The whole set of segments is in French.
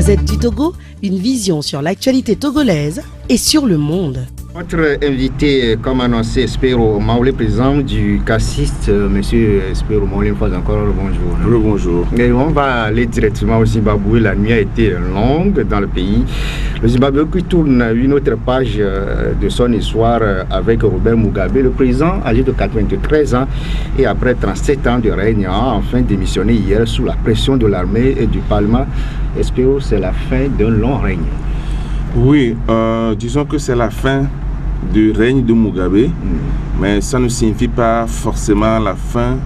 Gazette du Togo, une vision sur l'actualité togolaise et sur le monde. Notre invité, comme annoncé, Espero Maoulé, président du CACIST. Monsieur Espero Maoulé, une fois encore, bonjour. Bonjour. Et on va aller directement au Zimbabwe. La nuit a été longue dans le pays. Le Zimbabwe qui tourne une autre page de son histoire avec Robert Mugabe, le président âgé de 93 ans et après 37 ans de règne, a enfin démissionné hier sous la pression de l'armée et du Parlement. Espero, c'est la fin d'un long règne. Oui, disons que c'est la fin du règne de Mugabe, mais ça ne signifie pas forcément la fin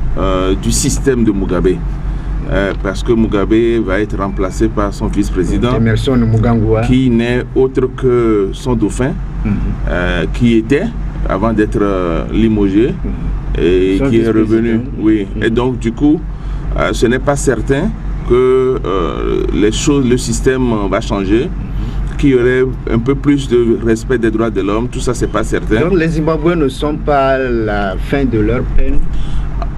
du système de Mugabe. Parce que Mugabe va être remplacé par son vice-président, qui n'est autre que son dauphin, qui était, avant d'être limogé, et qui est revenu. Oui. Et donc, du coup, ce n'est pas certain que le système va changer, qu'il y aurait un peu plus de respect des droits de l'homme, tout ça c'est pas certain. Donc les Zimbabwéens ne sont pas à la fin de leur peine?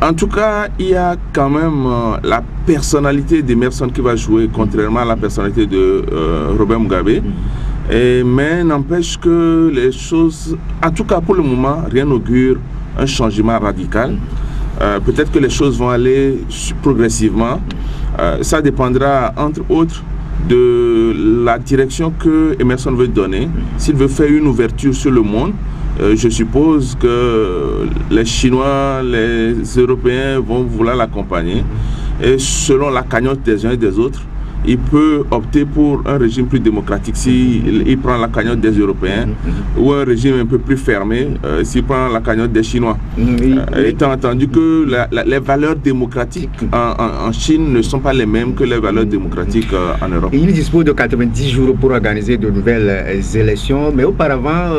En tout cas, il y a quand même la personnalité d'Emerson qui va jouer, contrairement à la personnalité de Robert Mugabe. Mais n'empêche que les choses, en tout cas pour le moment, rien n'augure un changement radical. Peut-être que les choses vont aller progressivement. Ça dépendra, entre autres, de la direction que Emerson veut donner. S'il veut faire une ouverture sur le monde, je suppose que les Chinois, les Européens vont vouloir l'accompagner. Et selon la cagnotte des uns et des autres, il peut opter pour un régime plus démocratique s'il prend la cagnotte des Européens, ou un régime un peu plus fermé s'il prend la cagnotte des Chinois. Étant entendu que les valeurs démocratiques en Chine ne sont pas les mêmes que les valeurs démocratiques en Europe. Il dispose de 90 jours pour organiser de nouvelles élections, mais auparavant,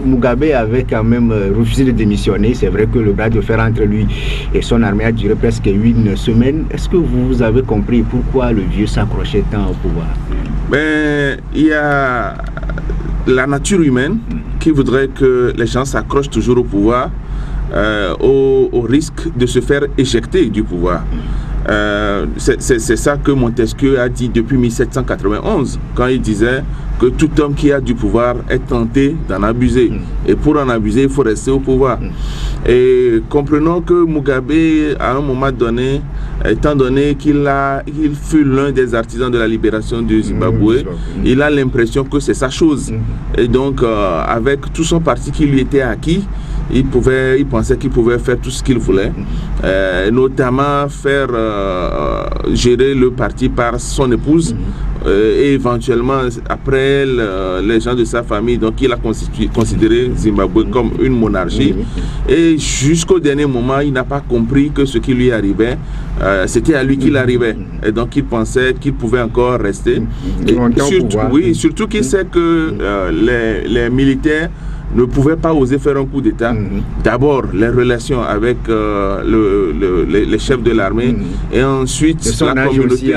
Mugabe avait quand même refusé de démissionner. C'est vrai que le bras de fer entre lui et son armée a duré presque 8 semaines. Est-ce que vous avez compris pourquoi le vieux s'accrochait tant au pouvoir? Il y a la nature humaine qui voudrait que les gens s'accrochent toujours au pouvoir au risque de se faire éjecter du pouvoir. C'est ça que Montesquieu a dit depuis 1791, quand il disait que tout homme qui a du pouvoir est tenté d'en abuser. Et pour en abuser, il faut rester au pouvoir. Et comprenons que Mugabe, à un moment donné, étant donné qu'il fut l'un des artisans de la libération du Zimbabwe, il a l'impression que c'est sa chose. Et donc, avec tout son parti qui lui était acquis, il pensait qu'il pouvait faire tout ce qu'il voulait, notamment faire gérer le parti par son épouse, et éventuellement après les gens de sa famille. Donc il a considéré Zimbabwe comme une monarchie, et jusqu'au dernier moment il n'a pas compris que ce qui lui arrivait, c'était à lui qu'il arrivait, et donc il pensait qu'il pouvait encore rester, et surtout qu'il sait que les militaires ne pouvaient pas oser faire un coup d'État. D'abord, les relations avec les chefs de l'armée, et ensuite la communauté,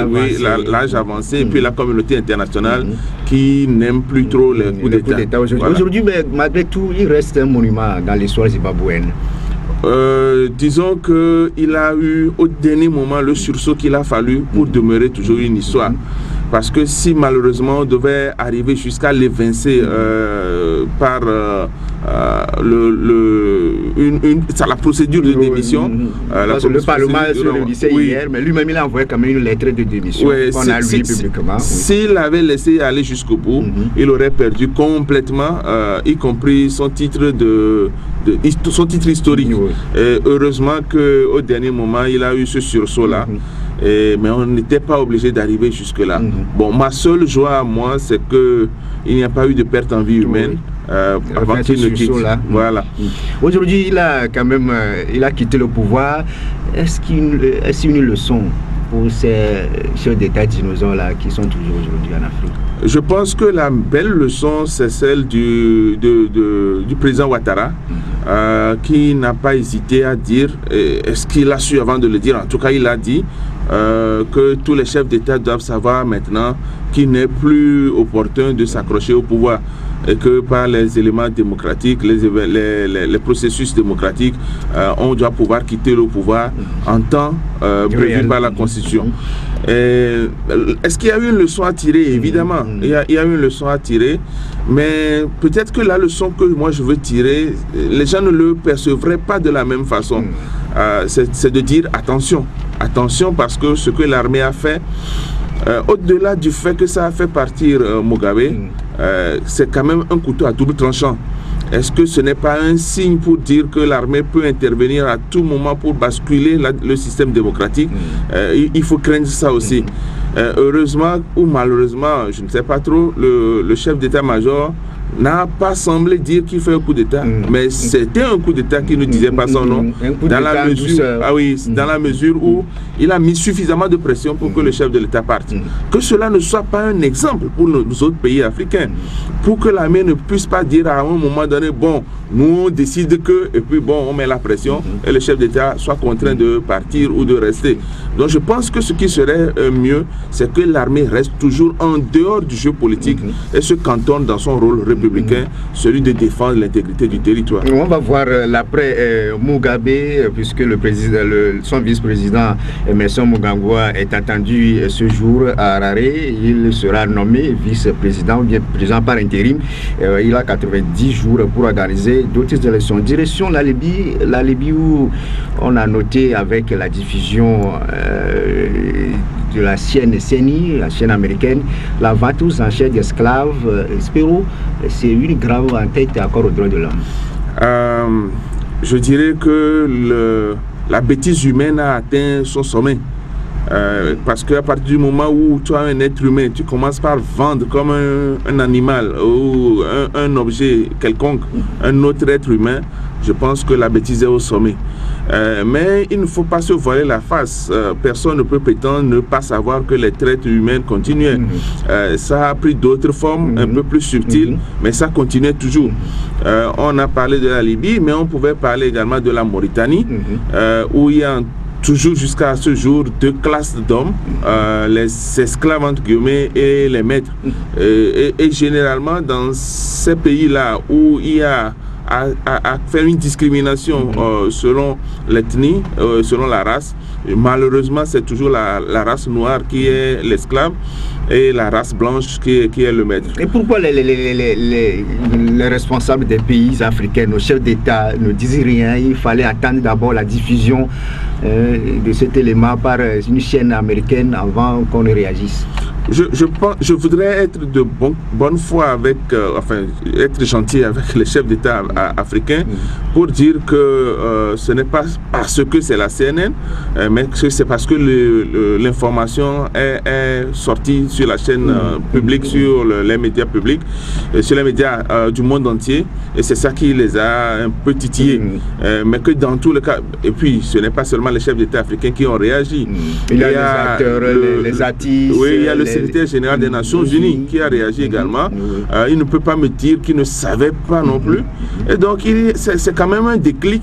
l'âge avancé, et puis la communauté internationale qui n'aime plus trop les coups d'État. Aujourd'hui, malgré tout, il reste un monument dans l'histoire zimbabwéenne. Disons qu'il a eu au dernier moment le sursaut qu'il a fallu pour demeurer toujours une histoire. Parce que si malheureusement on devait arriver jusqu'à l'évincer par la procédure de démission. Le Parlement se réunissait hier, mais lui-même il a envoyé quand même une lettre de démission qu'on a lu publiquement. S'il avait laissé aller jusqu'au bout, il aurait perdu complètement, y compris son titre son titre historique. Et heureusement qu'au dernier moment, il a eu ce sursaut-là. Mais on n'était pas obligé d'arriver jusque-là. Bon, ma seule joie à moi, c'est qu'il n'y a pas eu de perte en vie humaine avant qu'il ne quitte. Voilà. Aujourd'hui, il a quitté le pouvoir. Est-ce une leçon pour ces chefs d'État dinosaures-là qui sont toujours aujourd'hui en Afrique? Je pense que la belle leçon, c'est celle du président Ouattara, qui n'a pas hésité à dire, est-ce qu'il a su avant de le dire, en tout cas il a dit, que tous les chefs d'État doivent savoir maintenant qu'il n'est plus opportun de s'accrocher au pouvoir. et que par les éléments démocratiques, les processus démocratiques, on doit pouvoir quitter le pouvoir en temps prévu par la Constitution. Est-ce qu'il y a eu une leçon à tirer? Évidemment, il y a eu une leçon à tirer, mais peut-être que la leçon que moi je veux tirer, les gens ne le percevraient pas de la même façon. C'est de dire attention, parce que ce que l'armée a fait, au-delà du fait que ça a fait partir Mugabe, c'est quand même un couteau à double tranchant. Est-ce que ce n'est pas un signe pour dire que l'armée peut intervenir à tout moment pour basculer le système démocratique? Il faut craindre ça aussi. Heureusement ou malheureusement, je ne sais pas trop, le chef d'état-major n'a pas semblé dire qu'il fait un coup d'État, mais c'était un coup d'État qui ne disait pas son nom, dans la mesure où il a mis suffisamment de pression pour que le chef de l'État parte. Que cela ne soit pas un exemple pour nos autres pays africains, pour que l'armée ne puisse pas dire à un moment donné, bon, nous on décide que, et puis bon, on met la pression, et le chef d'État soit contraint de partir ou de rester. Donc je pense que ce qui serait mieux, c'est que l'armée reste toujours en dehors du jeu politique et se cantonne dans son rôle républicain, celui de défendre l'intégrité du territoire. On va voir l'après Mugabe, puisque son vice-président Emmerson Mnangagwa est attendu ce jour à Harare. Il sera nommé vice-président ou bien président par intérim. Il a 90 jours pour organiser d'autres élections. Direction la Libye où on a noté avec la diffusion de la chaîne CNI, la chaîne américaine, la vente aux enchères d'esclaves. Spiro, c'est une grave enquête encore aux droits de l'homme. Je dirais que la bêtise humaine a atteint son sommet. Parce qu'à partir du moment où tu as un être humain, tu commences par vendre comme un animal ou un objet quelconque, un autre être humain, je pense que la bêtise est au sommet. Mais il ne faut pas se voiler la face. Personne ne peut prétendre ne pas savoir que les traites humaines continuaient. Ça a pris d'autres formes un peu plus subtiles, mais ça continuait toujours. On a parlé de la Libye, mais on pouvait parler également de la Mauritanie, où il y a toujours jusqu'à ce jour deux classes d'hommes, les esclaves entre guillemets et les maîtres. Et généralement dans ces pays-là où il y a à faire une discrimination selon l'ethnie, selon la race, malheureusement c'est toujours la race noire qui est l'esclave et la race blanche qui est le maître. Et pourquoi les responsables des pays africains, nos chefs d'État ne disent rien? Il fallait attendre d'abord la diffusion de cet élément par une chaîne américaine avant qu'on ne réagisse. Je voudrais être de bonne foi avec, être gentil avec les chefs d'État africains pour dire que ce n'est pas parce que c'est la CNN, mais que c'est parce que l'information est sortie sur la chaîne publique, sur les médias publics, sur les médias du monde entier, et c'est ça qui les a un peu titillés. Mais que dans tous les cas, et puis ce n'est pas seulement les chefs d'État africains qui ont réagi. Il y a les acteurs, les artistes. Oui, il y a le secrétaire général des Nations Unies qui a réagi également. Il ne peut pas me dire qu'il ne savait pas non plus. Et donc c'est quand même un déclic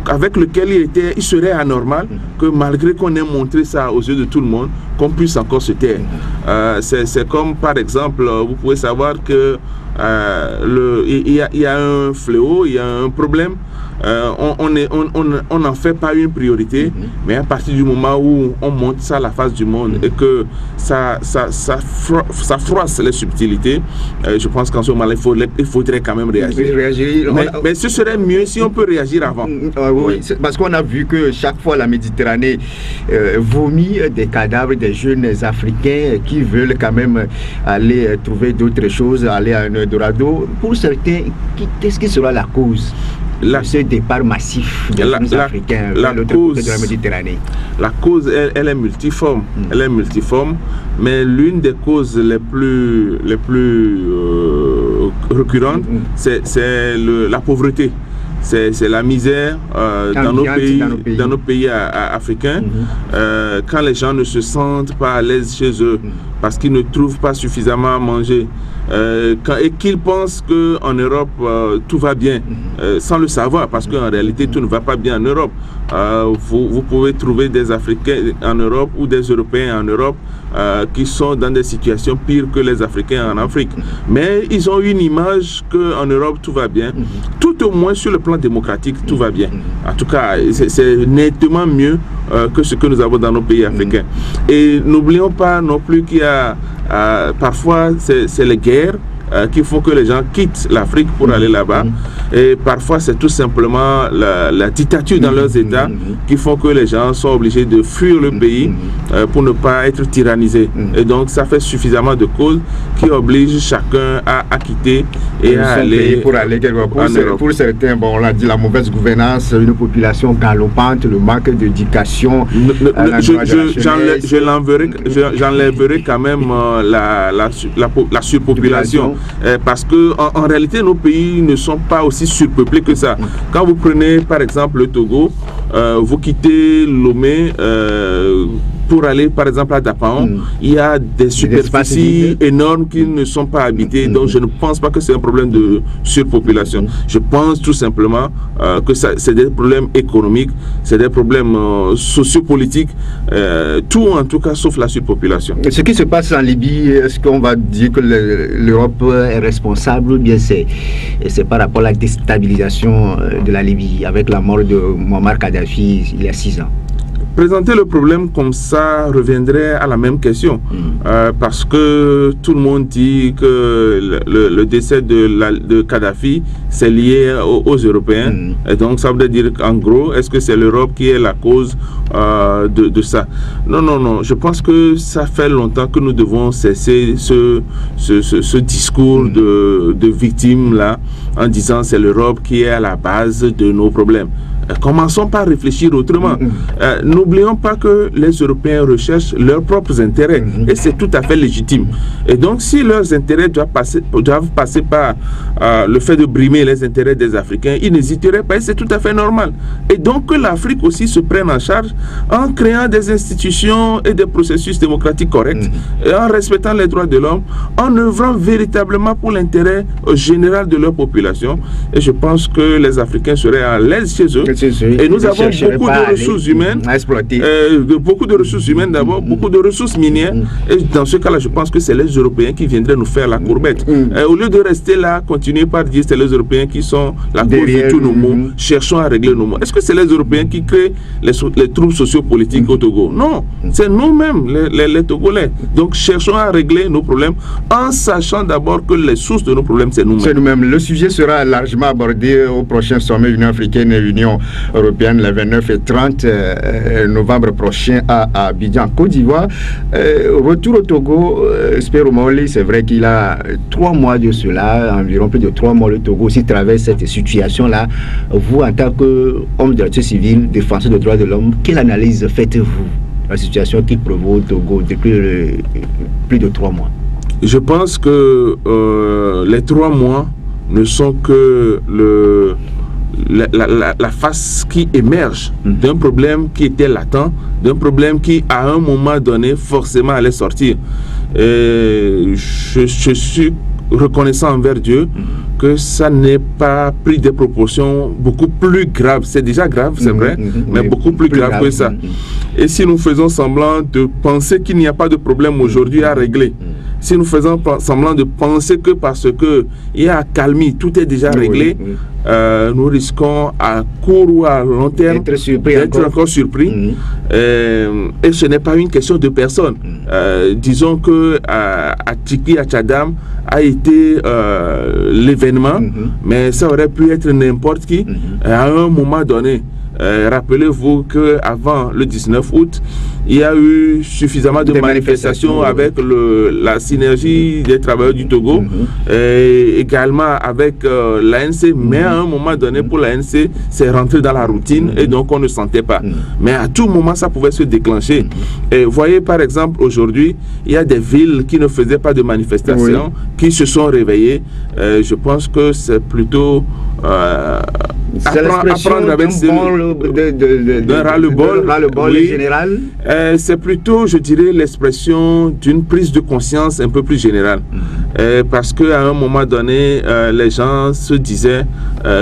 avec lequel il serait anormal que malgré qu'on ait montré ça aux yeux de tout le monde, qu'on puisse encore se taire. C'est comme par exemple, vous pouvez savoir que il y a un fléau, il y a un problème. On n'en fait pas une priorité, mais à partir du moment où on monte ça à la face du monde et que ça froisse les subtilités, je pense qu'en ce moment il faudrait quand même réagir. Mais ce serait mieux si on peut réagir avant. Oui, parce qu'on a vu que chaque fois la Méditerranée vomit des cadavres des jeunes Africains qui veulent quand même aller trouver d'autres choses, aller à un Eldorado. Pour certains, qu'est-ce qui sera la cause de ce départ massif des jeunes Africains vers l'autre côté de la Méditerranée? La cause, elle est multiforme. Elle est multiforme, mais l'une des causes les plus récurrentes, c'est la pauvreté. c'est la misère dans nos pays africains. Quand les gens ne se sentent pas à l'aise chez eux parce qu'ils ne trouvent pas suffisamment à manger, et qu'ils pensent qu'en Europe tout va bien, sans le savoir, parce qu'en réalité tout ne va pas bien en Europe. Vous pouvez trouver des Africains en Europe ou des Européens en Europe qui sont dans des situations pires que les Africains en Afrique. Mais ils ont une image qu'en Europe tout va bien. Tout au moins sur le plan démocratique, tout va bien. En tout cas, c'est nettement mieux que ce que nous avons dans nos pays africains. Et n'oublions pas non plus qu'il y a parfois c'est les guerres qui font que les gens quittent l'Afrique pour aller là-bas. Et parfois, c'est tout simplement la dictature dans leurs États qui font que les gens sont obligés de fuir le pays pour ne pas être tyrannisés. Et donc, ça fait suffisamment de causes qui obligent chacun à quitter et à aller pour aller quelque part. Pour certains, bon, on l'a dit, la mauvaise gouvernance, une population galopante, le manque d'éducation. J'enlèverai quand même la surpopulation. Parce que en réalité, nos pays ne sont pas aussi surpeuplés que ça. Quand vous prenez par exemple le Togo, vous quittez Lomé pour aller par exemple à Dapaon, il y a des superficies énormes qui ne sont pas habitées. Donc je ne pense pas que c'est un problème de surpopulation. Je pense tout simplement que c'est des problèmes économiques, c'est des problèmes sociopolitiques, tout en tout cas sauf la surpopulation. Ce qui se passe en Libye, est-ce qu'on va dire que l'Europe est responsable ou bien c'est par rapport à la déstabilisation de la Libye avec la mort de Muammar Kadhafi il y a 6 ans? Présenter le problème comme ça reviendrait à la même question, parce que tout le monde dit que le décès de Kadhafi c'est lié aux Européens, et donc ça veut dire qu'en gros, est-ce que c'est l'Europe qui est la cause de ça? Non, je pense que ça fait longtemps que nous devons cesser ce discours de victimes là, en disant c'est l'Europe qui est à la base de nos problèmes. Commençons par réfléchir autrement. N'oublions pas que les Européens recherchent leurs propres intérêts et c'est tout à fait légitime. Et donc, si leurs intérêts doivent passer par le fait de brimer les intérêts des Africains, ils n'hésiteraient pas et c'est tout à fait normal. Et donc, que l'Afrique aussi se prenne en charge en créant des institutions et des processus démocratiques corrects et en respectant les droits de l'homme, en œuvrant véritablement pour l'intérêt général de leur population. Et je pense que les Africains seraient à l'aise chez eux. Et nous avons beaucoup de ressources humaines, beaucoup de ressources humaines d'abord, beaucoup de ressources minières. Et dans ce cas-là, je pense que c'est les Européens qui viendraient nous faire la courbette. Au lieu de rester là, continuer par dire c'est les Européens qui sont la cause de tous nos maux, cherchons à régler nos maux. Est-ce que c'est les Européens qui créent les troubles sociopolitiques au Togo? Non, c'est nous-mêmes, les Togolais. Donc cherchons à régler nos problèmes en sachant d'abord que les sources de nos problèmes, c'est nous-mêmes. C'est nous-mêmes. Le sujet sera largement abordé au prochain sommet Union africaine et Union européenne les 29 et 30 novembre prochain à Abidjan, Côte d'Ivoire. Retour au Togo, Espero Moli, c'est vrai qu'il a 3 mois de cela, environ plus de 3 mois, le Togo aussi traverse cette situation-là. Vous, en tant qu'homme de la société civile, défenseur des droits de l'homme, quelle analyse faites-vous de la situation qui prévaut au Togo depuis plus de 3 mois? Je pense que les 3 mois ne sont que la face qui émerge d'un problème qui était latent, d'un problème qui à un moment donné forcément allait sortir. Et je suis reconnaissant envers Dieu que ça n'ait pas pris des proportions beaucoup plus graves. C'est déjà grave, c'est vrai, mais beaucoup plus grave que ça. Et si nous faisons semblant de penser qu'il n'y a pas de problème aujourd'hui à régler, si nous faisons semblant de penser que parce qu'il y a accalmie, tout est déjà réglé, nous risquons à court ou à long terme d'être encore surpris. Et ce n'est pas une question de personne. Disons que Atiki Achadam a été l'événement, mais ça aurait pu être n'importe qui. À un moment donné, rappelez-vous qu'avant le 19 août, il y a eu suffisamment de manifestations avec la synergie des travailleurs du Togo, et également avec l'ANC, mais à un moment donné, pour l'ANC, c'est rentré dans la routine et donc on ne sentait pas. Mais à tout moment, ça pouvait se déclencher. Et voyez, par exemple, aujourd'hui, il y a des villes qui ne faisaient pas de manifestations, qui se sont réveillées. Je pense que c'est plutôt apprendre avec d'un ras-le-bol général. C'est plutôt, je dirais, l'expression d'une prise de conscience un peu plus générale. Parce qu'à un moment donné, les gens se disaient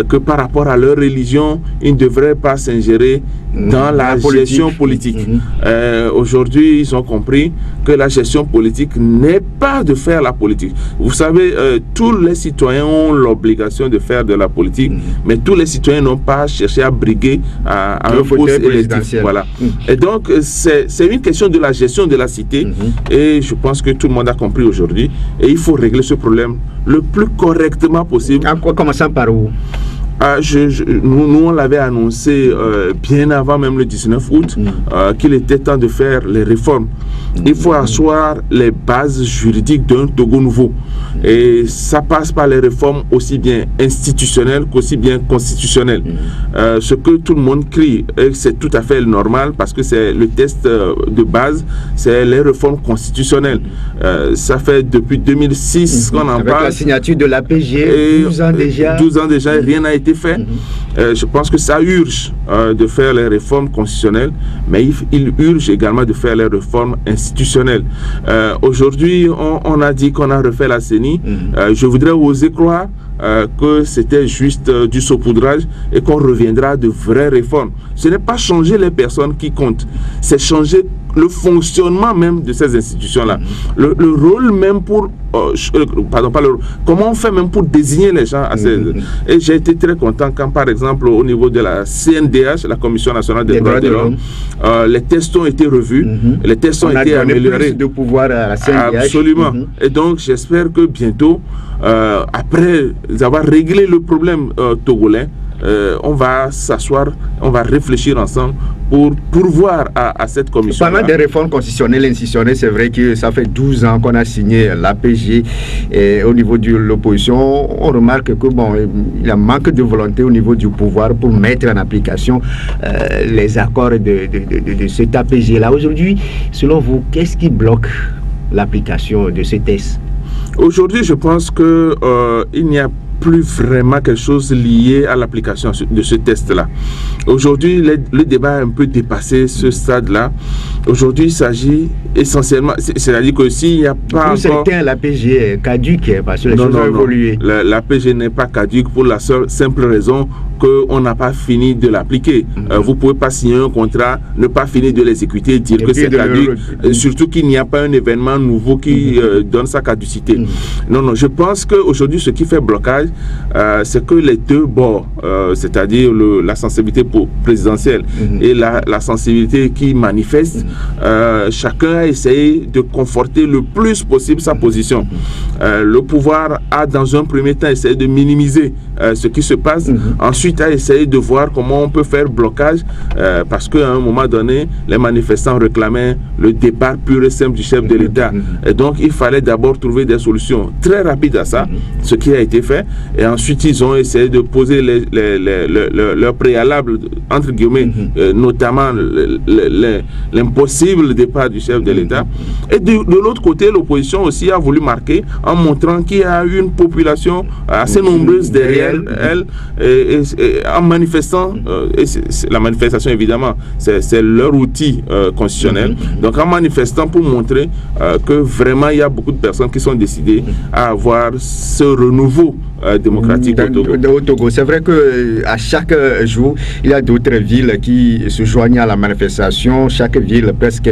que par rapport à leur religion, ils ne devraient pas s'ingérer dans la gestion politique. Aujourd'hui, ils ont compris que la gestion politique n'est pas de faire la politique. Vous savez, tous les citoyens ont l'obligation de faire de la politique, mais tous les citoyens n'ont pas cherché à briguer à un poste électif. Voilà. Et donc, c'est une question de la gestion de la cité, et je pense que tout le monde a compris aujourd'hui, et il faut régler ce problème le plus correctement possible. En quoi, commençant par où? Nous, on l'avait annoncé bien avant même le 19 août qu'il était temps de faire les réformes. Il faut asseoir les bases juridiques d'un Togo nouveau. Et ça passe par les réformes aussi bien institutionnelles qu'aussi bien constitutionnelles. Ce que tout le monde crie, et c'est tout à fait normal parce que c'est le test de base, c'est les réformes constitutionnelles. Ça fait depuis 2006 qu'on en parle. Avec la signature de l'APG, 12 ans déjà. 12 ans déjà, rien n'a été fait. Je pense que ça urge de faire les réformes constitutionnelles, mais il urge également de faire les réformes institutionnelles. Aujourd'hui, on a dit qu'on a refait la CENI. Je voudrais oser croire que c'était juste du saupoudrage et qu'on reviendra de vraies réformes. Ce n'est pas changer les personnes qui comptent, c'est changer le fonctionnement même de ces institutions-là. Le rôle même pour... comment on fait même pour désigner les gens à ces... Et j'ai été très content quand, par exemple, au niveau de la CNDH, la Commission nationale des droits de l'homme, les tests ont été revus, les tests ont été améliorés. Plus de pouvoir à la CNDH. Absolument. Et donc, j'espère que bientôt, après avoir réglé le problème togolais, on va s'asseoir, on va réfléchir ensemble pour pourvoir à cette commission. Pendant des réformes constitutionnelles institutionnelles, c'est vrai que ça fait 12 ans qu'on a signé l'APG et au niveau de l'opposition, on remarque que il y a un manque de volonté au niveau du pouvoir pour mettre en application les accords de cet APG-là. Aujourd'hui, selon vous, qu'est-ce qui bloque l'application de ces tests? Aujourd'hui, je pense que il n'y a plus vraiment quelque chose lié à l'application de ce test-là. Aujourd'hui, le débat a un peu dépassé ce stade-là. Aujourd'hui, il s'agit essentiellement, c'est-à-dire que s'il n'y a pas pour certains, l'APG est caduque parce que les choses ont évolué. L'APG n'est pas caduque pour la simple raison qu'on n'a pas fini de l'appliquer. Vous ne pouvez pas signer un contrat, ne pas finir de l'exécuter, dire que c'est caduque, surtout qu'il n'y a pas un événement nouveau qui donne sa caducité. Non, je pense qu'aujourd'hui, ce qui fait blocage, c'est que les deux bords, c'est-à-dire la sensibilité présidentielle et la sensibilité qui manifeste, chacun a essayé de conforter le plus possible sa position. Le pouvoir a dans un premier temps essayé de minimiser ce qui se passe, ensuite a essayé de voir comment on peut faire blocage, parce qu'à un moment donné, les manifestants réclamaient le départ pur et simple du chef de l'État. Et donc, il fallait d'abord trouver des solutions très rapides à ça, ce qui a été fait. Et ensuite, ils ont essayé de poser leurs préalables, entre guillemets, notamment l'impossible départ du chef de l'État. Et de l'autre côté, l'opposition aussi a voulu marquer en montrant qu'il y a une population assez nombreuse derrière elle, et en manifestant, et la manifestation évidemment, c'est leur outil constitutionnel, donc en manifestant pour montrer que vraiment il y a beaucoup de personnes qui sont décidées à avoir ce renouveau démocratique au Togo. C'est vrai qu'à chaque jour, il y a d'autres villes qui se joignent à la manifestation. Chaque ville presque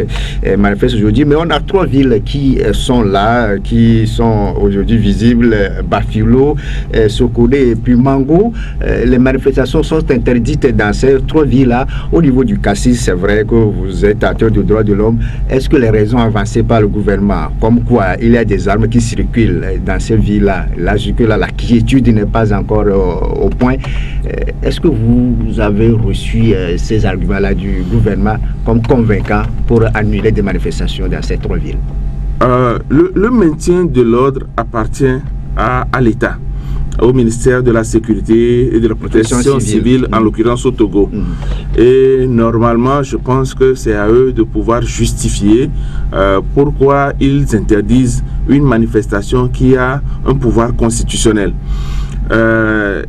manifeste aujourd'hui, mais on a 3 villes qui sont là, qui sont aujourd'hui visibles: Bafilo, Sokodé et puis Mango. Les manifestations sont interdites dans ces 3 villes-là. Au niveau du Cassis, c'est vrai que vous êtes acteur de droits de l'homme. Est-ce que les raisons avancées par le gouvernement, comme quoi il y a des armes qui circulent dans ces villes-là, la Kié l'étude n'est pas encore au point. Est-ce que vous avez reçu ces arguments-là du gouvernement comme convaincants pour annuler des manifestations dans ces 3 villes? Le maintien de l'ordre appartient à l'État, au ministère de la Sécurité et de la Protection civile, en l'occurrence au Togo. Et normalement, je pense que c'est à eux de pouvoir justifier pourquoi ils interdisent une manifestation qui a un pouvoir constitutionnel.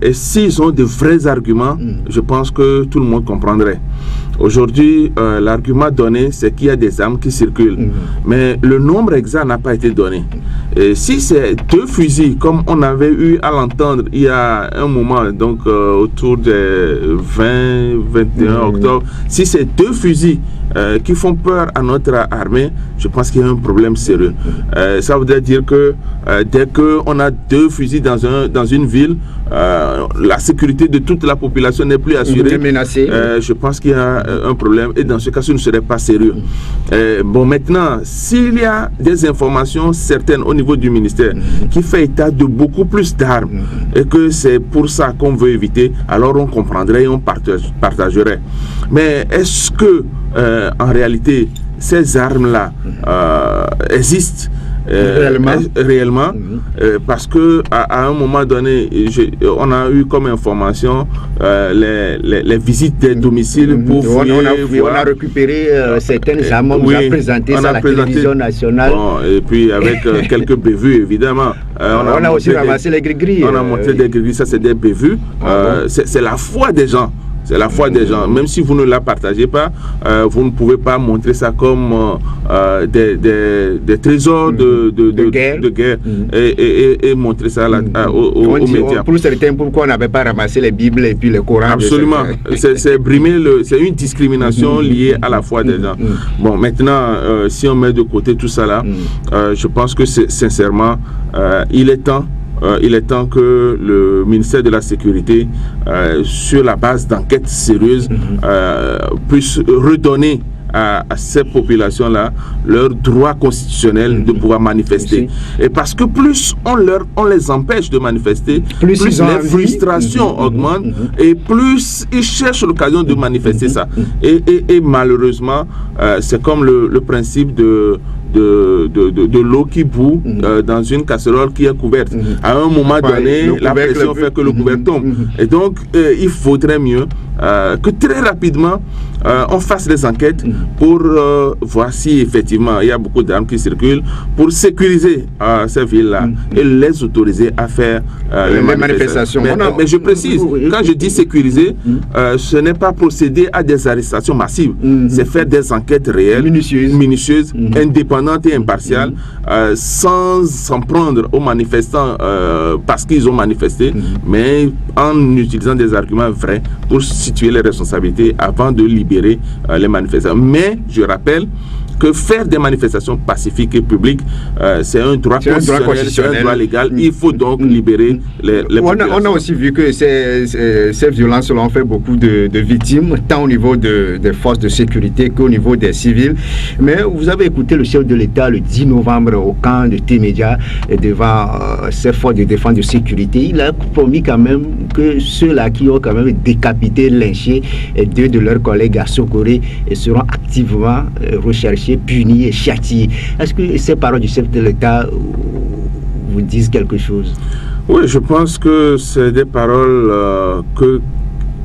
Et s'ils ont de vrais arguments, je pense que tout le monde comprendrait. Aujourd'hui, l'argument donné, c'est qu'il y a des armes qui circulent. Mais le nombre exact n'a pas été donné. Et si c'est 2 fusils, comme on avait eu à l'entendre il y a un moment, donc autour des 20-21 octobre, si c'est 2 fusils qui font peur à notre armée, je pense qu'il y a un problème sérieux. Ça voudrait dire que dès qu'on a 2 fusils dans une ville, la sécurité de toute la population n'est plus assurée. Je pense qu'il y a un problème et dans ce cas, ce ne serait pas sérieux. Bon, maintenant, s'il y a des informations certaines au niveau du ministère qui fait état de beaucoup plus d'armes et que c'est pour ça qu'on veut éviter, alors on comprendrait et on partagerait. Mais est-ce que en réalité ces armes-là existent réellement parce que à un moment donné, on a eu comme information les visites des domiciles pour fouiller, on a récupéré certaines armes, on a présenté ça à la télévision nationale. Bon, et puis avec quelques bévues, évidemment. On a aussi ramassé les gris-gris. On a montré des gris-gris, ça c'est des bévues. C'est la foi des gens. C'est la foi des gens. Même si vous ne la partagez pas, vous ne pouvez pas montrer ça comme des trésors de guerre et montrer ça aux médias. Pour certains, pourquoi on n'avait pas ramassé les Bibles et puis les Corans? Absolument. C'est brimer c'est une discrimination liée à la foi des gens. Bon, maintenant, si on met de côté tout ça là, je pense que sincèrement, il est temps que le ministère de la Sécurité, sur la base d'enquêtes sérieuses, puisse redonner à ces populations-là leur droit constitutionnel de pouvoir manifester. Et parce que plus on les empêche de manifester, plus les frustrations augmentent et plus ils cherchent l'occasion de manifester ça. Et malheureusement, c'est comme le principe de l'eau qui bout dans une casserole qui est couverte. À un moment donné, la pression fait que le couvercle tombe. Et donc, il faudrait mieux que très rapidement, on fasse des enquêtes pour voir si effectivement il y a beaucoup d'armes qui circulent, pour sécuriser ces villes-là et les autoriser à faire les manifestations. Mais je précise, quand je dis sécuriser, ce n'est pas procéder à des arrestations massives, c'est faire des enquêtes réelles, minutieuses, indépendantes et impartiales, sans s'en prendre aux manifestants parce qu'ils ont manifesté, mais en utilisant des arguments vrais pour situer les responsabilités avant de libérer les manifestants. Mais je rappelle que faire des manifestations pacifiques et publiques, c'est un droit constitutionnel, c'est un droit légal. Il faut donc libérer les populations. On a aussi vu que ces violences ont fait beaucoup de victimes, tant au niveau des forces de sécurité qu'au niveau des civils. Mais vous avez écouté le chef de l'État le 10 novembre au camp de T-Média devant ces forces de défense de sécurité. Il a promis quand même que ceux-là qui ont quand même décapité, lynché 2 de leurs collègues à Sokoré seront activement recherchés, punis et châtiés. Est-ce que ces paroles du chef de l'État vous disent quelque chose? Oui, je pense que c'est des paroles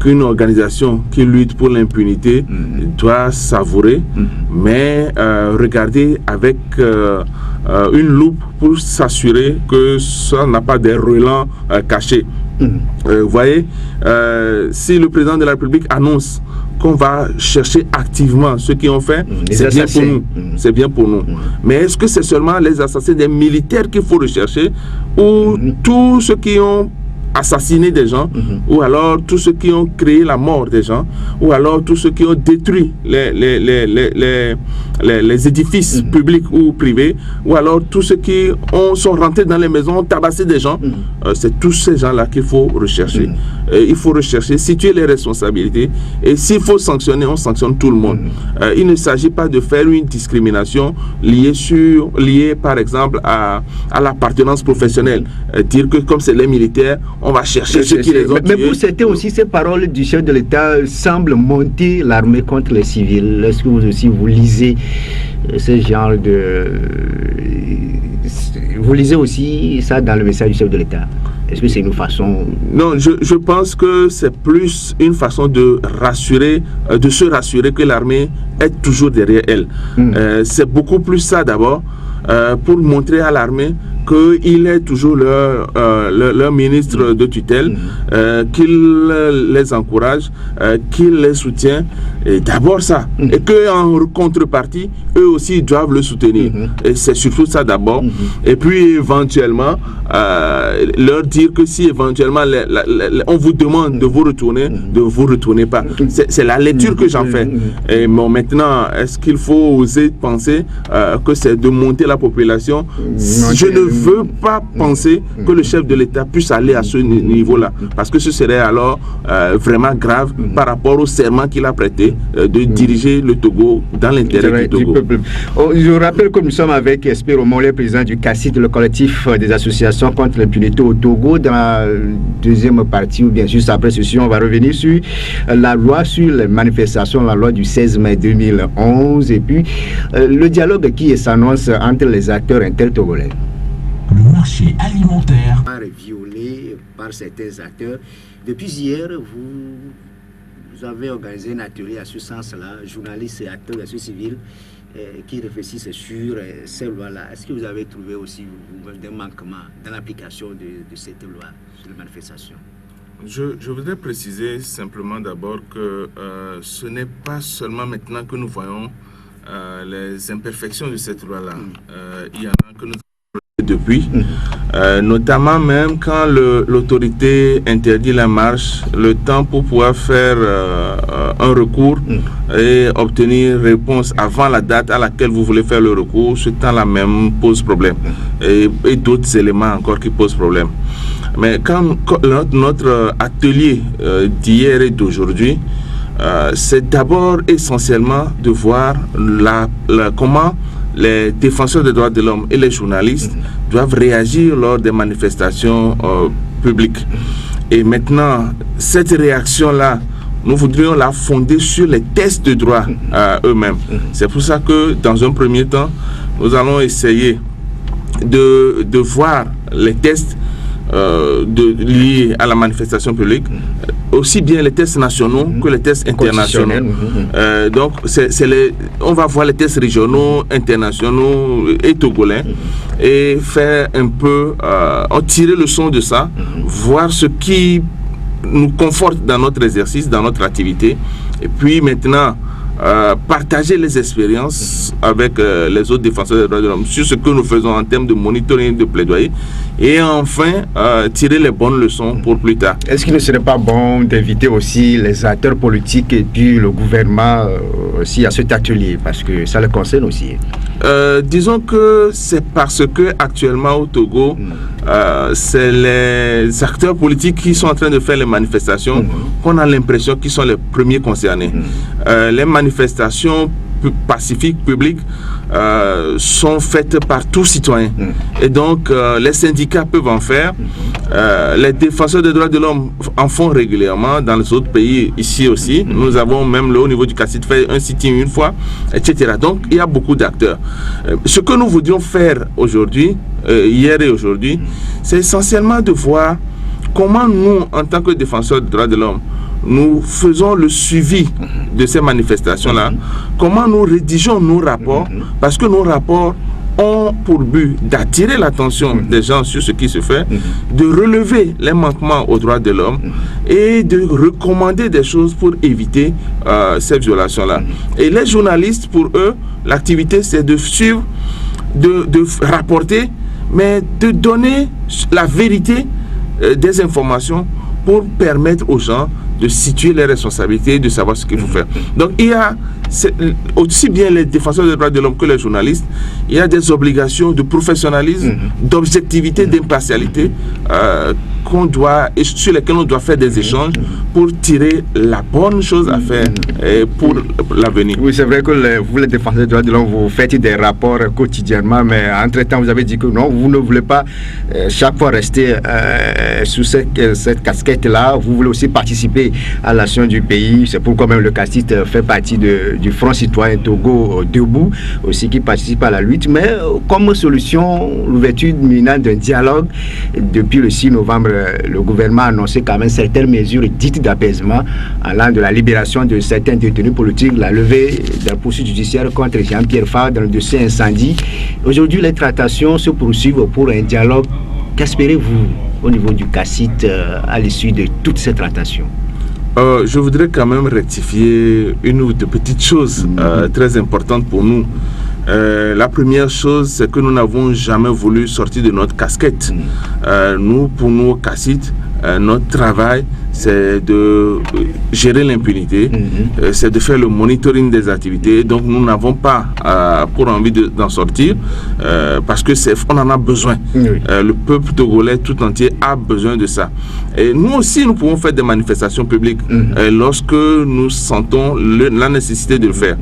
qu'une organisation qui lutte pour l'impunité doit savourer, mais regarder avec une loupe pour s'assurer que ça n'a pas des relents cachés. Vous voyez, si le président de la République annonce qu'on va chercher activement ceux qui ont fait, c'est bien pour nous. C'est bien pour nous. Mais est-ce que c'est seulement les assassins des militaires qu'il faut rechercher ou tous ceux qui ont assassiné des gens, ou alors tous ceux qui ont créé la mort des gens, ou alors tous ceux qui ont détruit les édifices publics ou privés, ou alors tous ceux qui sont rentrés dans les maisons, ont tabassé des gens. C'est tous ces gens-là qu'il faut rechercher. Il faut rechercher, situer les responsabilités, et s'il faut sanctionner, on sanctionne tout le monde. Il ne s'agit pas de faire une discrimination liée par exemple à l'appartenance professionnelle. Dire que comme c'est les militaires, on va chercher ceux qui les ont tués. Mais pour certains aussi, ces paroles du chef de l'État semblent monter l'armée contre les civils. Est-ce que vous aussi vous lisez ce genre de... Vous lisez aussi ça dans le message du chef de l'État? Est-ce que c'est une façon... Non, je pense que c'est plus une façon de rassurer, de se rassurer que l'armée est toujours derrière elle. C'est beaucoup plus ça d'abord, pour montrer à l'armée qu'il est toujours leur ministre de tutelle, qu'il les encourage, qu'il les soutient. Et d'abord ça. Et qu'en contrepartie, eux aussi doivent le soutenir. Et c'est surtout ça d'abord. Et puis éventuellement, leur dire que si éventuellement on vous demande de vous retourner, ne vous retournez pas. C'est la lecture que j'en fais. Et bon, maintenant, est-ce qu'il faut oser penser que c'est de monter la population? Je ne veux pas penser que le chef de l'État puisse aller à ce niveau-là, parce que ce serait alors vraiment grave par rapport au serment qu'il a prêté de diriger le Togo dans l'intérêt du Togo. Je rappelle que nous sommes avec Espero Mollet, président du CACIT, le collectif des associations contre l'impunité au Togo. Dans la deuxième partie, ou bien juste après ceci, on va revenir sur la loi sur les manifestations, la loi du 16 mai 2011, et puis le dialogue qui s'annonce entre les acteurs intertogolais. Le marché alimentaire Violé par certains acteurs. Depuis hier, vous avez organisé un atelier à ce sens-là, journalistes et acteurs de la société civile qui réfléchissent sur ces lois-là. Est-ce que vous avez trouvé aussi des manquements dans l'application de cette loi sur les manifestations? Je voudrais préciser simplement d'abord que ce n'est pas seulement maintenant que nous voyons les imperfections de cette loi-là. Il y en a que nous depuis, notamment même quand l'autorité interdit la marche, le temps pour pouvoir faire un recours et obtenir réponse avant la date à laquelle vous voulez faire le recours, ce temps-là même pose problème. Et d'autres éléments encore qui posent problème. Mais quand notre atelier d'hier et d'aujourd'hui, c'est d'abord essentiellement de voir comment les défenseurs des droits de l'homme et les journalistes doivent réagir lors des manifestations publiques. Et maintenant, cette réaction-là, nous voudrions la fonder sur les tests de droit eux-mêmes. C'est pour ça que, dans un premier temps, nous allons essayer de voir les tests liés à la manifestation publique, aussi bien les tests nationaux que les tests internationaux. Donc, on va voir les tests régionaux, internationaux et togolais et faire un peu, tirer le son de ça, voir ce qui nous conforte dans notre exercice, dans notre activité, et puis maintenant partager les expériences avec les autres défenseurs des droits de l'homme sur ce que nous faisons en termes de monitoring, de plaidoyer, et enfin tirer les bonnes leçons pour plus tard. Est-ce qu'il ne serait pas bon d'inviter aussi les acteurs politiques et puis le gouvernement aussi à cet atelier, parce que ça le concerne aussi? Disons que c'est parce que actuellement au Togo, c'est les acteurs politiques qui sont en train de faire les manifestations qu'on a l'impression qu'ils sont les premiers concernés. Les manifestations pacifiques, publiques, sont faites par tout citoyen. Et donc, les syndicats peuvent en faire. Les défenseurs des droits de l'homme en font régulièrement dans les autres pays, ici aussi. Nous avons même au niveau du CACIT fait un sitting une fois, etc. Donc, il y a beaucoup d'acteurs. Ce que nous voudrions faire aujourd'hui, hier et aujourd'hui, c'est essentiellement de voir comment nous, en tant que défenseurs des droits de l'homme, nous faisons le suivi de ces manifestations-là, comment nous rédigeons nos rapports, parce que nos rapports ont pour but d'attirer l'attention des gens sur ce qui se fait, de relever les manquements aux droits de l'homme et de recommander des choses pour éviter ces violations-là. Et les journalistes, pour eux, l'activité, c'est de suivre, de rapporter, mais de donner la vérité des informations pour permettre aux gens de situer les responsabilités, de savoir ce qu'il faut faire. Donc il y a aussi bien les défenseurs des droits de l'homme que les journalistes, il y a des obligations de professionnalisme, d'objectivité, d'impartialité sur lesquelles on doit faire des échanges pour tirer la bonne chose à faire pour l'avenir. Oui, c'est vrai que vous, les défenseurs des droits de l'homme, vous faites des rapports quotidiennement, mais entre-temps, vous avez dit que non, vous ne voulez pas chaque fois rester sous cette casquette-là. Vous voulez aussi participer à l'action du pays. C'est pourquoi même le CACIT fait partie du Front citoyen Togo debout, aussi qui participe à la lutte. Mais comme solution, l'ouverture imminente d'un dialogue, depuis le 6 novembre, le gouvernement a annoncé quand même certaines mesures dites d'apaisement, allant de la libération de certains détenus politiques, la levée de la poursuite judiciaire contre Jean-Pierre Farr dans le dossier incendie. Aujourd'hui, les tractations se poursuivent pour un dialogue. Qu'espérez-vous au niveau du CACIT à l'issue de toutes ces tractations? Je voudrais quand même rectifier une ou deux petites choses très importantes pour nous. La première chose, c'est que nous n'avons jamais voulu sortir de notre casquette. Nous, pour nous, au CACIT, notre travail, c'est de gérer l'impunité, c'est de faire le monitoring des activités. Donc nous n'avons pas pour envie d'en sortir parce que on en a besoin. Le peuple togolais tout entier a besoin de ça. Et nous aussi, nous pouvons faire des manifestations publiques lorsque nous sentons la nécessité de le faire.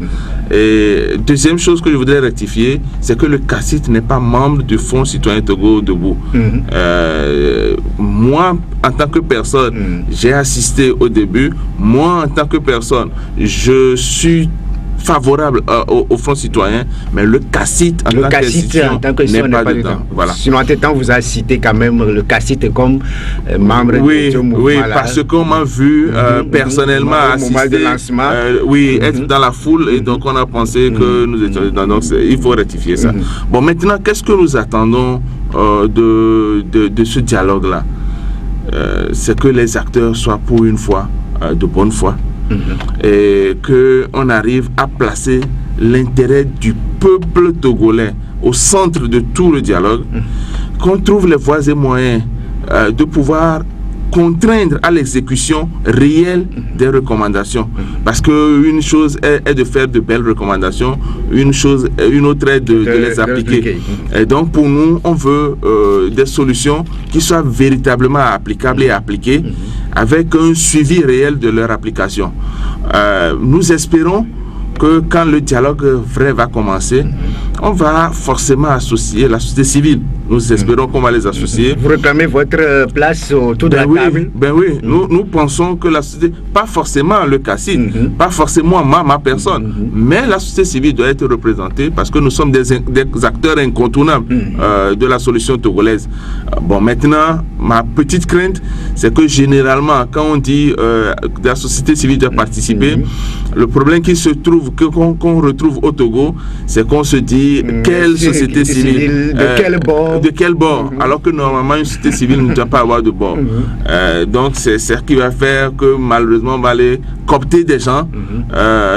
Et deuxième chose que je voudrais rectifier, c'est que le CACIT n'est pas membre du Front citoyen Togo debout. Moi, en tant que personne, j'ai assisté au début. Moi, en tant que personne, je suis favorable au Front citoyen, mais le CACIT en tant qu'institution n'est pas dedans. Voilà. Sinon, en temps, vous avez cité quand même le CACIT comme membre de ce mouvement. Oui, parce qu'on m'a vu personnellement assister, être dans la foule, et donc on a pensé que nous étions dedans. Donc il faut rectifier ça. Bon, maintenant, qu'est-ce que nous attendons de ce dialogue-là? C'est que les acteurs soient pour une fois de bonne foi, et qu'on arrive à placer l'intérêt du peuple togolais au centre de tout le dialogue, qu'on trouve les voies et moyens de pouvoir contraindre à l'exécution réelle des recommandations. Parce qu'une chose est de faire de belles recommandations, une autre est de les appliquer. Et donc pour nous, on veut des solutions qui soient véritablement applicables et appliquées avec un suivi réel de leur application. Nous espérons que quand le dialogue vrai va commencer, on va forcément associer la société civile. Nous espérons qu'on va les associer. Vous réclamez votre place autour de la table? Nous pensons que la société, pas forcément le CACIT, pas forcément ma personne, mais la société civile doit être représentée parce que nous sommes des acteurs incontournables de la solution togolaise. Bon, maintenant, ma petite crainte, c'est que généralement, quand on dit que la société civile doit participer, le problème qu'on retrouve au Togo, c'est qu'on se dit quelle société civile, de quel bord, alors que normalement une société civile ne doit pas avoir de bord. Donc c'est ce qui va faire que malheureusement on va aller coopter des gens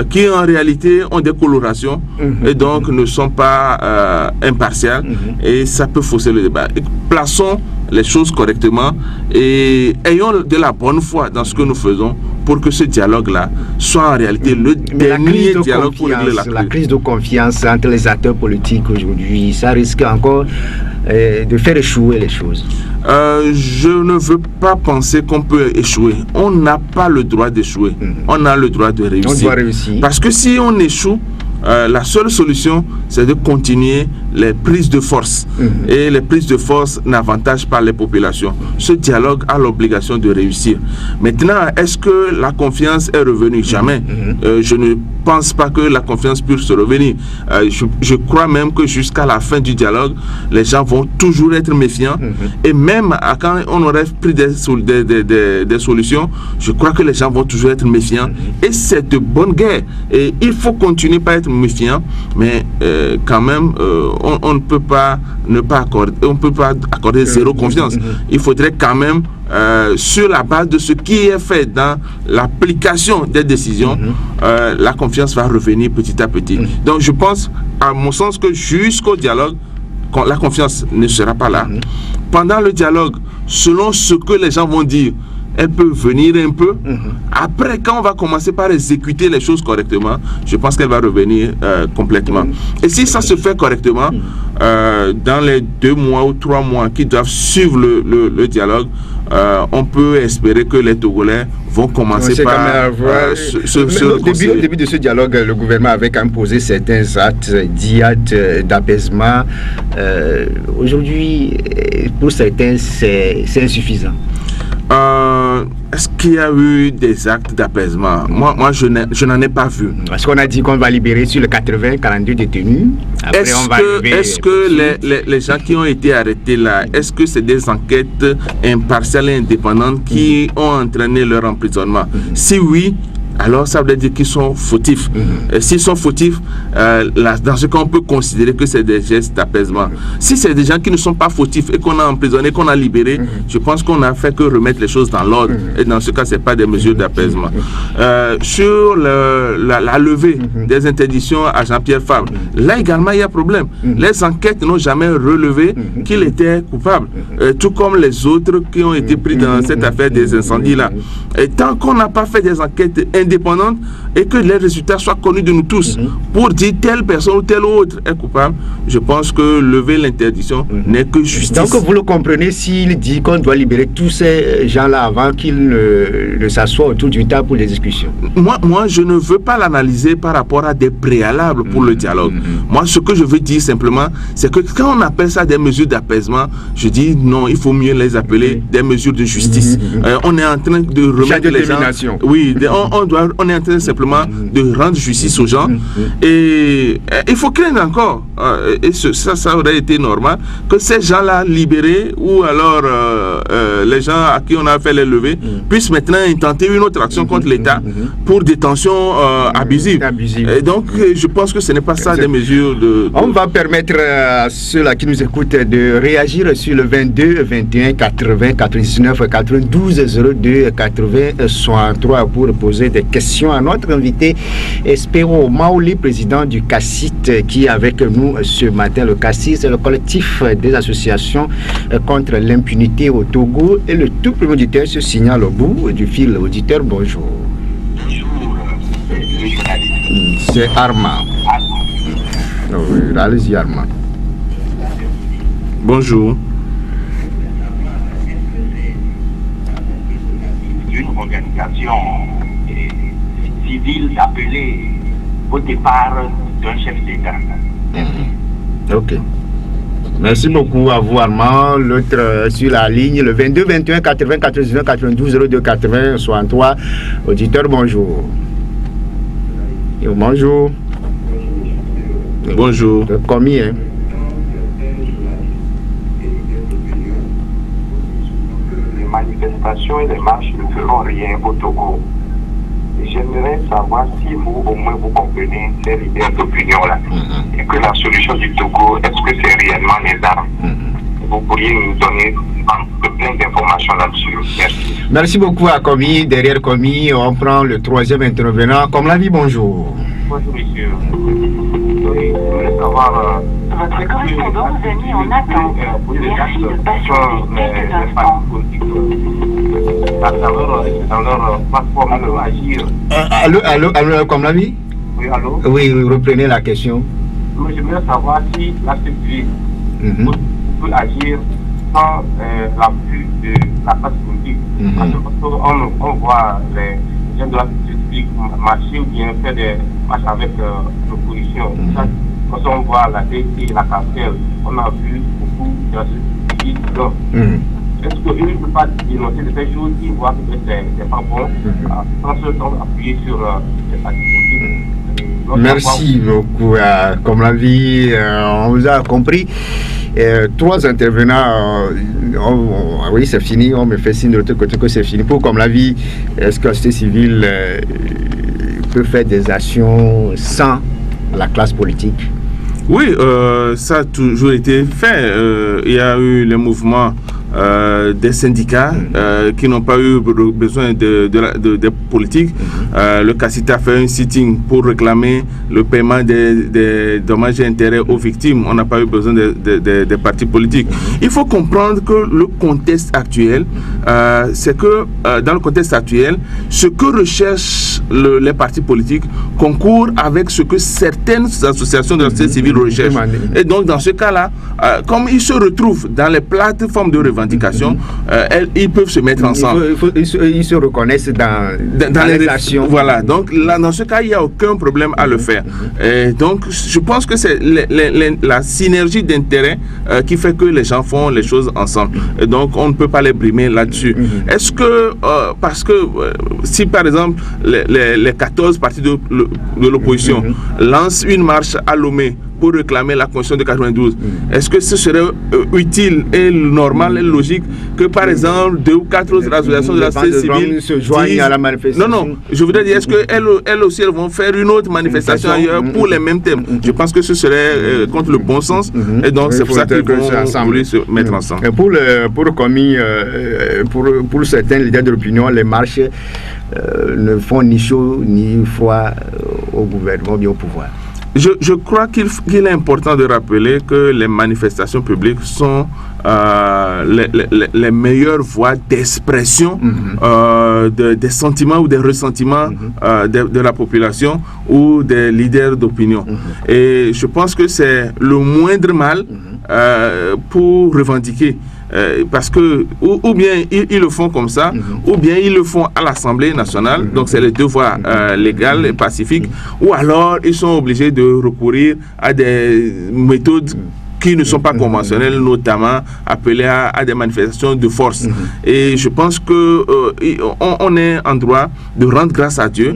qui en réalité ont des colorations et donc ne sont pas impartials, et ça peut fausser le débat. Et plaçons les choses correctement et ayons de la bonne foi dans ce que nous faisons pour que ce dialogue-là soit en réalité le dernier dialogue pour régler la crise de confiance entre les acteurs politiques aujourd'hui, ça risque encore de faire échouer les choses. Je ne veux pas penser qu'on peut échouer. On n'a pas le droit d'échouer. On a le droit de réussir. On doit réussir. Parce que si on échoue, la seule solution, c'est de continuer les prises de force. Et les prises de force n'avantagent pas les populations. Ce dialogue a l'obligation de réussir. Maintenant, est-ce que la confiance est revenue? Jamais. Je ne pense pas que la confiance puisse revenir. Je crois même que jusqu'à la fin du dialogue, les gens vont toujours être méfiants. Et même quand on aurait pris des solutions, je crois que les gens vont toujours être méfiants. Et c'est de bonne guerre. Et il faut continuer par être méfiant, mais quand même, on ne peut pas accorder zéro confiance. Il faudrait quand même, sur la base de ce qui est fait dans l'application des décisions, la confiance va revenir petit à petit. Donc je pense, à mon sens, que jusqu'au dialogue, la confiance ne sera pas là. Pendant le dialogue, selon ce que les gens vont dire, elle peut venir un peu. Après, quand on va commencer par exécuter les choses correctement, je pense qu'elle va revenir complètement. Et si ça se fait correctement, dans les 2 mois ou 3 mois qui doivent suivre le dialogue, on peut espérer que les Togolais vont commencer par au début de ce dialogue, le gouvernement avait quand même posé certains actes d'apaisement. Aujourd'hui, pour certains, c'est insuffisant. Est-ce qu'il y a eu des actes d'apaisement? Moi, je n'en ai pas vu. Est-ce qu'on a dit qu'on va libérer sur le 42 détenus? Est-ce que les gens qui ont été arrêtés là, est-ce que c'est des enquêtes impartiales et indépendantes qui ont entraîné leur emprisonnement? Si oui, alors ça veut dire qu'ils sont fautifs. S'ils sont fautifs, dans ce cas, on peut considérer que c'est des gestes d'apaisement. Si c'est des gens qui ne sont pas fautifs et qu'on a emprisonné, qu'on a libéré, je pense qu'on n'a fait que remettre les choses dans l'ordre. Et dans ce cas, ce n'est pas des mesures d'apaisement. Sur la levée des interdictions à Jean-Pierre Fabre, là également, il y a problème. Les enquêtes n'ont jamais relevé qu'il était coupable, tout comme les autres qui ont été pris dans cette affaire des incendies-là. Et tant qu'on n'a pas fait des enquêtes indépendante et que les résultats soient connus de nous tous pour dire telle personne ou telle autre est coupable, je pense que lever l'interdiction n'est que justice. Donc vous le comprenez s'il dit qu'on doit libérer tous ces gens-là avant qu'ils ne s'assoient autour d'une table pour les discussions. Moi, je ne veux pas l'analyser par rapport à des préalables pour le dialogue. Moi, ce que je veux dire simplement, c'est que quand on appelle ça des mesures d'apaisement, je dis non, il faut mieux les appeler des mesures de justice. On est en train de remettre les gens... Oui, on est en train simplement de rendre justice aux gens et il faut craindre encore et ça aurait été normal que ces gens-là libérés ou alors les gens à qui on a fait les levées puissent maintenant intenter une autre action contre l'État pour détention abusive. Et donc je pense que ce n'est pas ça des mesures de... On va permettre à ceux-là qui nous écoutent de réagir sur le 22 21 80 99 92 02 80 63 pour poser des questions à notre invité Espero Maouli, président du CACIT, qui est avec nous ce matin. Le CACIT, c'est le collectif des associations contre l'impunité au Togo. Et le tout premier auditeur se signale au bout du fil. Auditeur, bonjour. Bonjour, c'est Armand. Oui, allez-y, Armand. Bonjour. Une organisation civile d'appeler au départ d'un chef d'État. Ok. Merci beaucoup à vous, Armand. L'autre sur la ligne, le 22 21 80 99 92 02 80 63. Auditeur, bonjour. Et bonjour. Bonjour. Commis, hein? Les manifestations et les marches ne feront rien au Togo. J'aimerais savoir si vous, au moins, vous comprenez ces leaders d'opinion-là. Et que la solution du Togo, est-ce que c'est réellement les armes? Vous pourriez nous donner plein d'informations là-dessus. Merci. Merci beaucoup à Commis. Derrière Commis, on prend le troisième intervenant. Comme la vie, bonjour. Bonjour, monsieur. Oui, je voulais savoir... Votre correspondant vous a mis en attente. Merci de patienter quelques instants. Alors, passeport, alors, agir. Allô, comme la vie? Oui, allô? Oui, reprenez la question. Moi, j'aimerais savoir si la CPI peut agir sans l'appui de la classe politique. Parce qu'on voit les gens de la politique marcher ou bien faire des marches avec l'opposition. Quand on voit la DT et la cartel, on a vu beaucoup de la société. Est-ce qu'il ne peut pas dénoncer de ces choses qui voient que c'est pas bon sans se appuyer sur les partis politiques? Merci beaucoup. Comme la vie, on vous a compris. 3 intervenants, oui, c'est fini. On me fait signe de l'autre côté que c'est fini. Pour comme la vie, est-ce que la société civile peut faire des actions sans la classe politique? Oui, ça a toujours été fait. Il y a eu les mouvements des syndicats qui n'ont pas eu besoin de politique. Le CACITA a fait un sitting pour réclamer le paiement des dommages et intérêts aux victimes. On n'a pas eu besoin des partis politiques. Il faut comprendre que le contexte actuel, c'est que dans le contexte actuel, ce que recherchent les partis politiques concourt avec ce que certaines associations de la société civile recherchent. Et donc dans ce cas-là, comme ils se retrouvent dans les plateformes de revendication, ils peuvent se mettre ensemble. Ils se reconnaissent dans les relations. Voilà, donc là, dans ce cas, il n'y a aucun problème à le faire. Et donc, je pense que c'est la synergie d'intérêts qui fait que les gens font les choses ensemble. Et donc, on ne peut pas les brimer là-dessus. Est-ce que, parce que si par exemple, les 14 partis de l'opposition lancent une marche à Lomé pour réclamer la Constitution de 92. Est-ce que ce serait utile et normal et logique que, par exemple, 2 ou 4 autres associations de la société civile se joignent à la manifestation? Non, je voudrais dire, est-ce qu'elles aussi elles vont faire une autre manifestation ailleurs pour les mêmes thèmes? Je pense que ce serait contre le bon sens, et donc c'est pour ça qu'ils vont vouloir se mettre ensemble. Pour certains leaders de l'opinion, les marches ne font ni chaud ni froid au gouvernement, bien au pouvoir. Je crois qu'il est important de rappeler que les manifestations publiques sont les meilleures voies d'expression des sentiments ou des ressentiments de la population ou des leaders d'opinion. Et je pense que c'est le moindre mal pour revendiquer. Parce que ou bien ils le font comme ça, ou bien ils le font à l'Assemblée nationale, donc c'est les deux voies légales et pacifiques, ou alors ils sont obligés de recourir à des méthodes qui ne sont pas conventionnelles, notamment appelées à des manifestations de force. Et je pense que on est en droit de rendre grâce à Dieu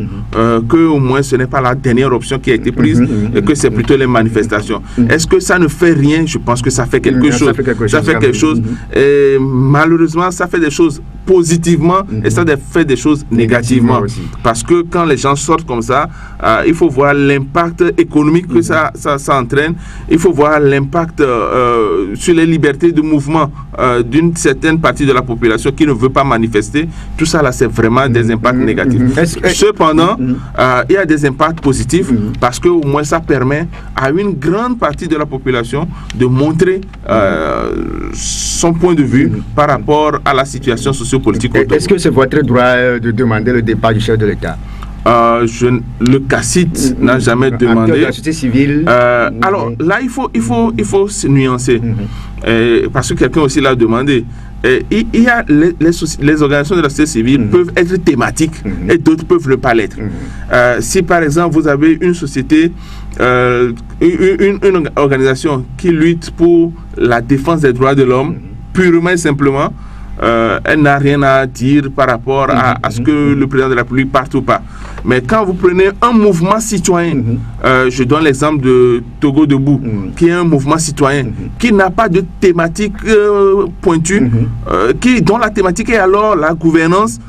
que au moins ce n'est pas la dernière option qui a été prise et que c'est plutôt les manifestations. Est-ce que ça ne fait rien? Je pense que ça fait quelque chose. Ça fait quelque chose. Et malheureusement, ça fait des choses positivement et ça fait des choses négativement. Parce que quand les gens sortent comme ça, il faut voir l'impact économique que ça entraîne. Il faut voir l'impact sur les libertés de mouvement d'une certaine partie de la population qui ne veut pas manifester. Tout ça là, c'est vraiment des impacts négatifs. Cependant, il y a des impacts positifs parce que au moins ça permet à une grande partie de la population de montrer son point de vue par rapport à la situation sociopolitique. Est-ce que c'est votre droit de demander le départ du chef de l'État? Le CACIT n'a jamais demandé. La société civile. Alors là, il faut se nuancer. Parce que quelqu'un aussi l'a demandé. Il y a les organisations de la société civile peuvent être thématiques et d'autres peuvent ne pas l'être. Si par exemple vous avez une société, une organisation qui lutte pour la défense des droits de l'homme, purement et simplement, elle n'a rien à dire par rapport à ce que le président de la République parte ou pas. Mais quand vous prenez un mouvement citoyen, je donne l'exemple de Togo Debout, qui est un mouvement citoyen, qui n'a pas de thématique pointue, dont la thématique est alors la gouvernance.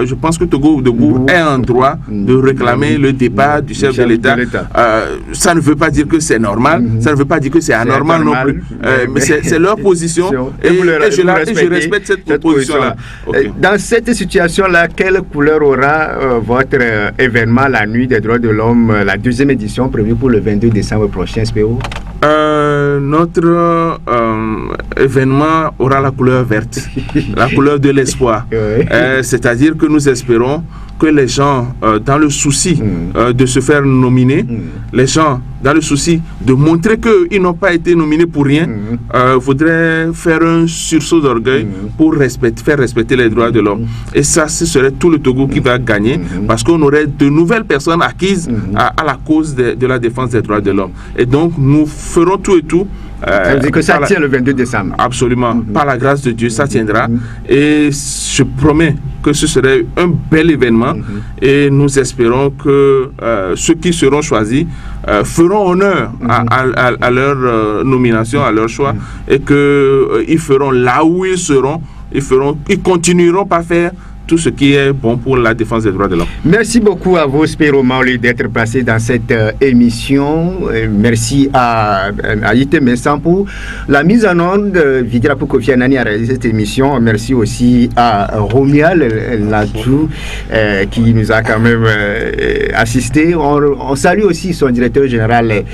Je pense que Togo Debout est en droit de réclamer le départ du chef de l'État. Ça ne veut pas dire que c'est normal, ça ne veut pas dire que c'est anormal non plus. Mais c'est leur position et je respecte cette position-là. Okay. Dans cette situation-là, quelle couleur aura votre événement, la Nuit des droits de l'homme, la 2e édition prévue pour le 22 décembre prochain, SPO? Notre événement aura la couleur verte, la couleur de l'espoir. C'est-à-dire que nous espérons que les gens, dans le souci de se faire nominer, les gens, dans le souci de montrer qu'ils n'ont pas été nominés pour rien, voudraient faire un sursaut d'orgueil pour faire respecter les droits de l'homme. Et ça, ce serait tout le Togo qui va gagner, parce qu'on aurait de nouvelles personnes acquises à la cause de la défense des droits de l'homme. Et donc, nous ferons tout et tout. Ça veut dire que ça tient le 22 décembre. Absolument. Par la grâce de Dieu, ça tiendra. Et je promets que ce serait un bel événement. Et nous espérons que ceux qui seront choisis feront honneur à leur nomination, à leur choix, et qu'ils feront là où ils seront, ils continueront par faire tout ce qui est bon pour la défense des droits de l'homme. Merci beaucoup à vous, Spiro Maoli, d'être passé dans cette émission. Merci à Ite Messan pour la mise en onde. Vidira Kofi Anani a réalisé cette émission. Merci aussi à Romial Ladjou qui nous a quand même assisté. On salue aussi son directeur général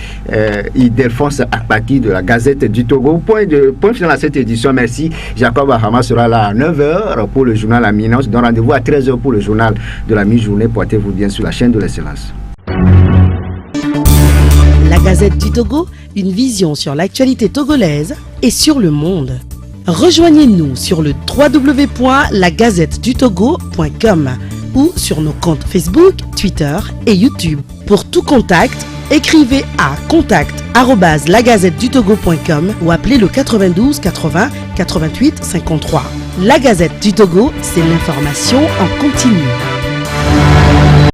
Ildefonse Akpaki de la Gazette du Togo. Point final à cette édition. Merci. Jacob Ahama sera là à 9h pour le journal Aminance. Donc rendez-vous à 13h pour le journal de la mi-journée. Portez-vous bien sur la chaîne de l'excellence. La Gazette du Togo, une vision sur l'actualité togolaise et sur le monde. Rejoignez-nous sur le www.lagazettedutogo.com ou sur nos comptes Facebook, Twitter et YouTube. Pour tout contact, écrivez à contact@lagazettedutogo.com ou appelez le 92 80 88 53. La Gazette du Togo, c'est l'information en continu.